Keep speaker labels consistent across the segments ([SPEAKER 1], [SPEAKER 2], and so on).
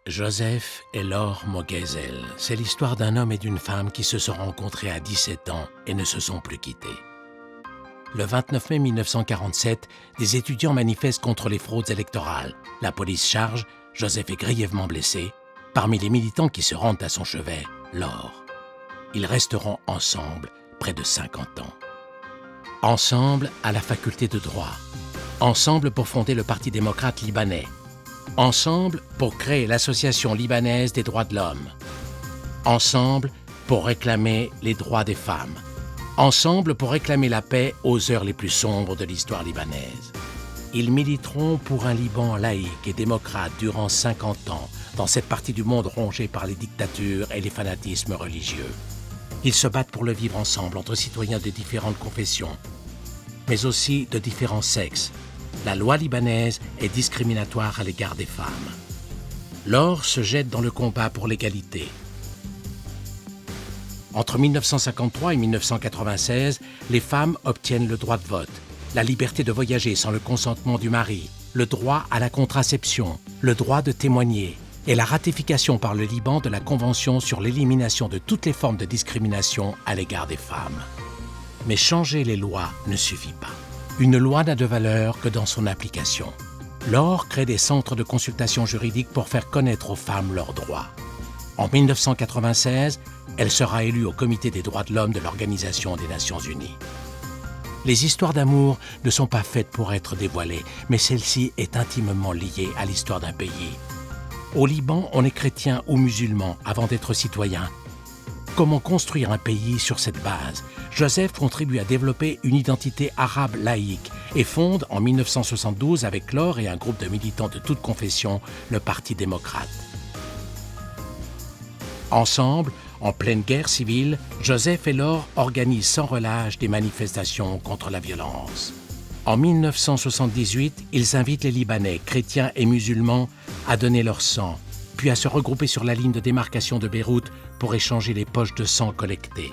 [SPEAKER 1] Joseph et Laure Mogezel, c'est l'histoire d'un homme et d'une femme qui se sont rencontrés à 17 ans et ne se sont plus quittés. Le 29 mai 1947, des étudiants manifestent contre les fraudes électorales. La police charge, Joseph est grièvement blessé. Parmi les militants qui se rendent à son chevet, Laure. Ils resteront ensemble près de 50 ans. Ensemble à la faculté de droit. Ensemble pour fonder le Parti démocrate libanais. Ensemble pour créer l'Association libanaise des droits de l'homme. Ensemble pour réclamer les droits des femmes. Ensemble pour réclamer la paix aux heures les plus sombres de l'histoire libanaise. Ils militeront pour un Liban laïque et démocrate durant 50 ans, dans cette partie du monde rongée par les dictatures et les fanatismes religieux. Ils se battent pour le vivre ensemble entre citoyens de différentes confessions, mais aussi de différents sexes. La loi libanaise est discriminatoire à l'égard des femmes. Laure se jette dans le combat pour l'égalité. Entre 1953 et 1996, les femmes obtiennent le droit de vote, la liberté de voyager sans le consentement du mari, le droit à la contraception, le droit de témoigner et la ratification par le Liban de la Convention sur l'élimination de toutes les formes de discrimination à l'égard des femmes. Mais changer les lois ne suffit pas. Une loi n'a de valeur que dans son application. Laure crée des centres de consultation juridique pour faire connaître aux femmes leurs droits. En 1996, elle sera élue au Comité des droits de l'homme de l'Organisation des Nations Unies. Les histoires d'amour ne sont pas faites pour être dévoilées, mais celle-ci est intimement liée à l'histoire d'un pays. Au Liban, on est chrétien ou musulman avant d'être citoyen. Comment construire un pays sur cette base? Joseph contribue à développer une identité arabe laïque et fonde en 1972 avec Laure et un groupe de militants de toutes confessions le Parti démocrate. Ensemble, en pleine guerre civile, Joseph et Laure organisent sans relâche des manifestations contre la violence. En 1978, ils invitent les Libanais, chrétiens et musulmans, à donner leur sang, puis à se regrouper sur la ligne de démarcation de Beyrouth pour échanger les poches de sang collectées.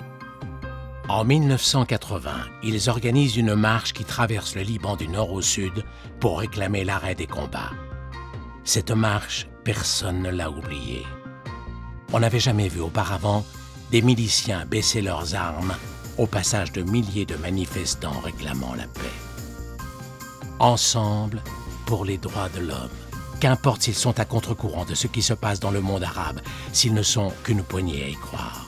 [SPEAKER 1] En 1980, ils organisent une marche qui traverse le Liban du nord au sud pour réclamer l'arrêt des combats. Cette marche, personne ne l'a oubliée. On n'avait jamais vu auparavant des miliciens baisser leurs armes au passage de milliers de manifestants réclamant la paix. Ensemble pour les droits de l'homme. Qu'importe s'ils sont à contre-courant de ce qui se passe dans le monde arabe, s'ils ne sont qu'une poignée à y croire.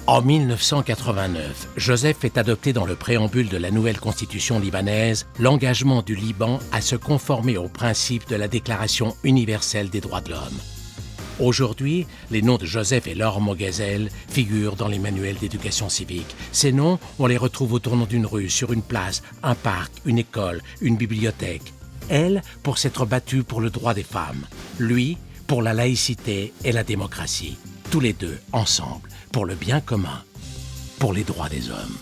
[SPEAKER 1] En 1989, Joseph fait adopter dans le préambule de la nouvelle constitution libanaise l'engagement du Liban à se conformer aux principes de la Déclaration universelle des droits de l'homme. Aujourd'hui, les noms de Joseph et Laure Mogezel figurent dans les manuels d'éducation civique. Ces noms, on les retrouve au tournant d'une rue, sur une place, un parc, une école, une bibliothèque. Elle, pour s'être battue pour le droit des femmes. Lui, pour la laïcité et la démocratie. Tous les deux, ensemble, pour le bien commun, pour les droits des hommes.